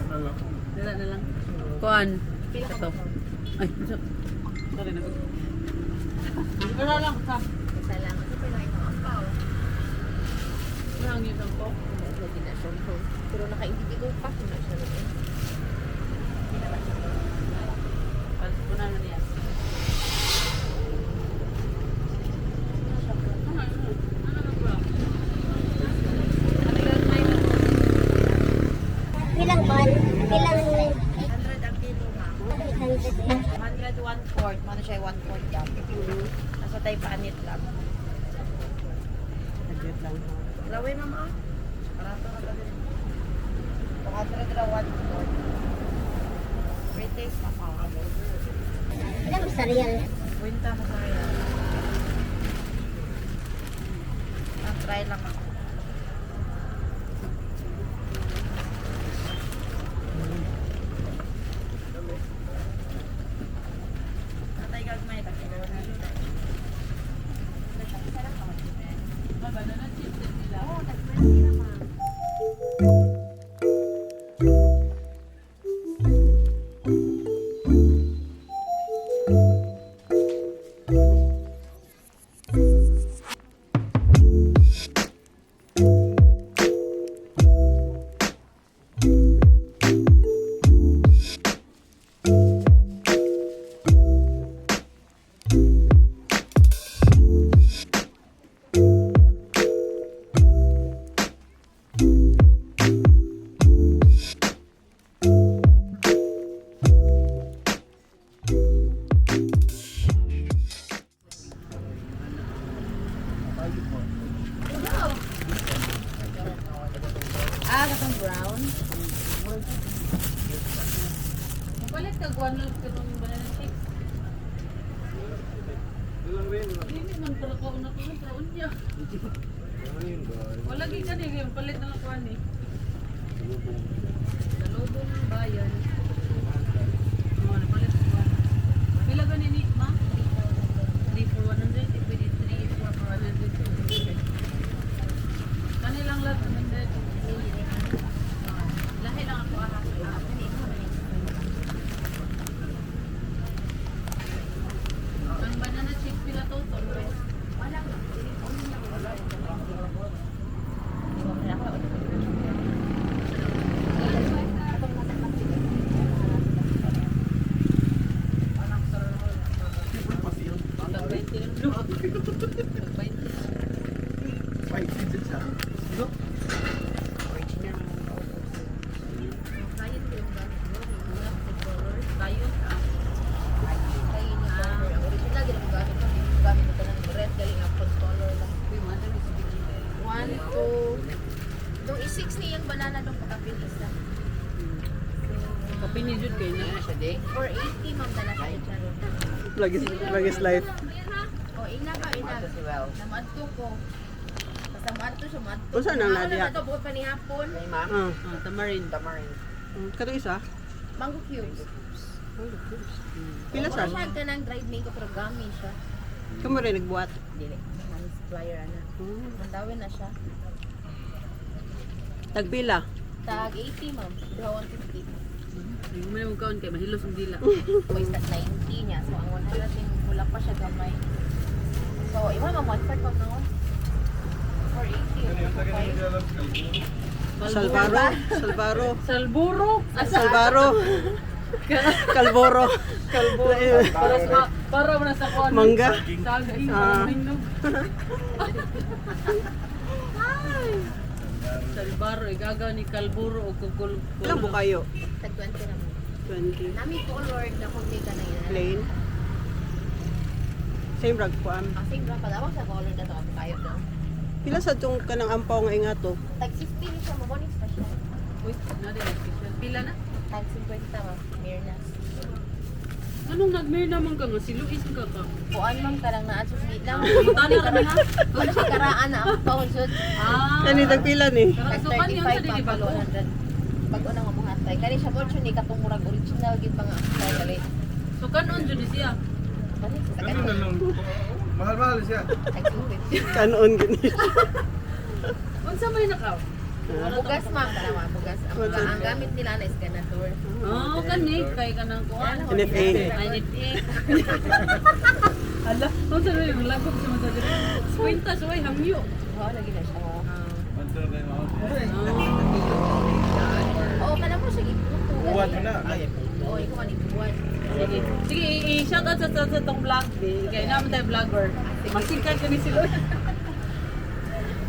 Dala na lang. Kuan. Ito. Ay, sorry na. Dala lang ka. Salamat sa pinain ng ampaw. Ang yun ko. Lagi na siya. Pero naka-individual pack na siya. Una na niya. Ilang ban? Ilang 100 ang kilo ha. 100 1/4. Ano siya 1/4 lang. Nasa tayo paanit lang. Agad lang. Lawin mama. Parato ka din. 200 ra 1/4. Great taste pa pa. Ilang basta real? Kwenta mo sa kaya. Try lang ako. Natay gagmay ta kilo na. Banana chips din nila. Oh, nagmay sila ma. Katong brown. Palit ka guwan lang ka ng banana chips. Hindi man pala ko na ko sa unya. Wala gyud kani yung palit na lang kuan ni. Pasalubong ng bayan. Oh, napalit ko kuan. Pila ba ni ma? 3 for 100, if we did 3 for 100. Kanilang lang 100. Lahi lang ako aha. Ang banana chips pila total. Wala nga. Itong i-6 niyang banana dong pagkapilis na. Kape ni Jude kayo na siya di. 480 ma'am dala sa chicharon. Lagis life. O, ina ka, ina. Namadto ko. Basta madto siya, madto. O, saan ang Nadia? Ito, bukod pa ni hapon. Ah. Tamarind. Kato isa? Mango cubes. Pila Mura sa? siya ka ng dried mango pero gummy siya. Kamu rin nagbuhat. Dili. Nang supplier ana. Mandawin na siya. Tagpila. Tag 80 ma'am. Pero 150. Hindi mo na magkaon kay mahilos ang dila. Boys at 90 niya. So ang 100 din wala pa siya gamay. So iba ma'am 1/4 ma'am no. 480. Salvaro. Salvaro. Salburo. Salvaro. Kalboro. Para mo na sa kuan. Mangga. Sagay. Ah. Salbaro, igagaw ni Kalburo o kukul. Ilang po kayo? Tag 20 na ma'am. 20. Nami colored na kung may ka na yan. Plain. Same rag po am. Same lang padawag sa color na to ako kayo daw. Pila sa itong kanang ampaw nga ingato? Tag 60 ni siya mo bonus pa siya. Uy, na din special. Pila na? Tag 50 ma'am. Mirnas. Anong nagmail naman ka nga? Si Luis ka ka. Kuan ma'am karang naa sa sweet lang. Tana kami ha? Ano siya karaan na ang pausod. Ah. Kani tagpila ni. Tag So, kanyan sa 35 di pa ba palo 100. Bago na nga mga atay. Kani siya mo ni katong murag original gid pa nga atay gali. So, kanon dyan siya. Kani sa kani. Mahal-mahal siya. Tag 50. Kanon gani. Unsa may nakaw? Bugas ma'am, tama, bugas. Ang gamit nila na is ganador. Oh, kani kay kanang kuan. NFA. NFA. Ala, kung sa yung lagok sa mga dito. Kwenta sa way hamyo. Oo, lagi na siya. Oh. Oo, kana mo siya iputo. Buwan mo na. Oo, ikaw man ipuwan. Sige, sige, i-shout out sa tong vlog di. Kaya naman tayo vlogger. Masikat ka ni si Luis.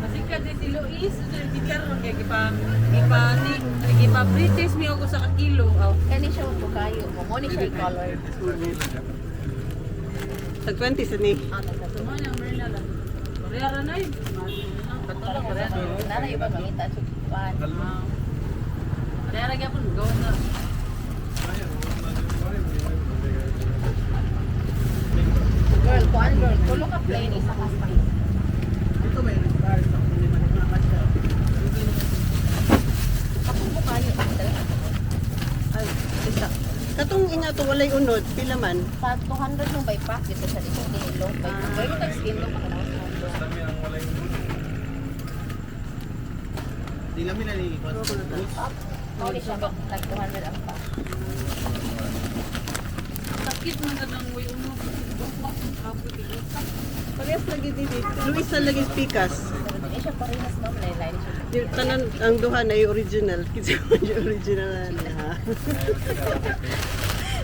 Masikat ni si Luis. Di karon kay gipa British mi ako sa kakilo. Oh. Kani siya po kayo. Mo ni siya i-color. Tag 20 sa ni. Ah, nagkatuloy. Tumo na Merla lang. Koreara na yun. Patulog Koreara. Nana iba mangita sa kuan. Koreara gyapon gawon na. Girl, kuan girl. Tulo ka plain isa ka spice. Kapag mo kayo. Ay, isa. Katong inga to walay unod, pila man? Sa 200 nung by pack dito sa isang kilo. Pero tayo skin lo makalawas mo. Di namin nalilipat. Mau ni siya like 200 ang pack. Sakit man kadang way uno. Parehas lagi dito. Luis na lagi pikas. Hindi siya parehas ma'am. Lain-lain siya. Yung tanan ang duha na yung original. Kasi yung original na niya.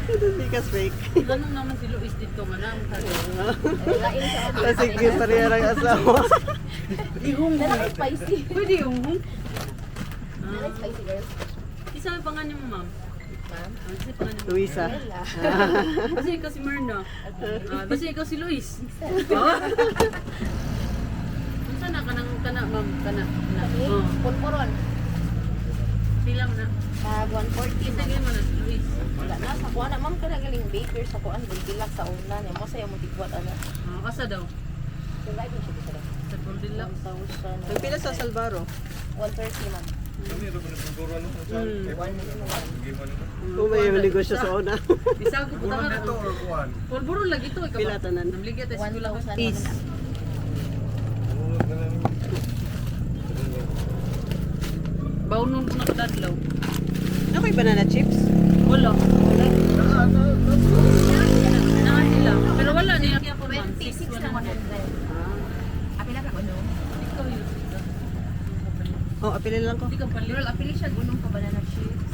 Ito pikas fake. Ganun naman si Luis dito nga na. Lain siya. Kasi pareha ng asawa. Dala spicy. Pwede yung Dala spicy girl. isa may pangalan mo ma'am. Ma'am. Kasi pangalan mo. Luisa. Bella. Kasi ikaw si Myrna. Kasi ikaw si Luis. Unsa na kanang kana ma'am kana. Oh. Pulporon. Pila mo na. Tag 140. Isa gyud mo na si Luis. Wala na sa kuan ma'am kana galing baker sa kuan bilbilak sa una niya mo sayo mo tigwat ana. Asa daw? Kung lagi siya dito. Sa Goldilocks. 1,000. Nagpila sa Salvaro. 130 ma'am. Kung may negosyo sa una. Isa ko puta Buwan ka. nito or buwan? Pulburo lagi to ikaw. Pila tanan? Namligya tayo sa eskwela ko. 1,000. Is. Baunon ko na kadadlaw. Ako'y banana chips. Wala. Na sila. Pero wala niya kaya po ma'am. 26 na 100. Apila ka ano? Ikaw yun. Oh, apilin lang ko. Hindi ka palit. Girl, apili siya gunong ka banana chips.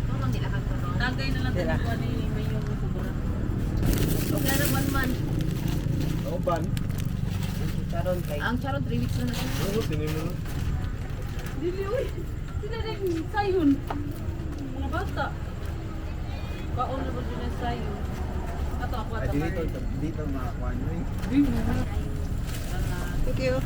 Parang di lahat ko ron. Tagay na lang Dila. tayo ni may yung siguro. Okay na 1 month. Nauban. Charon kay. Ang charot 3 weeks na na siya. Oo, tinin mo. Dili, uy. Sila na yung sayon. Mga bata. Baon na ba din ang sayon? Ato ako at Dito makakuha nyo eh. Uy, mga. Thank you.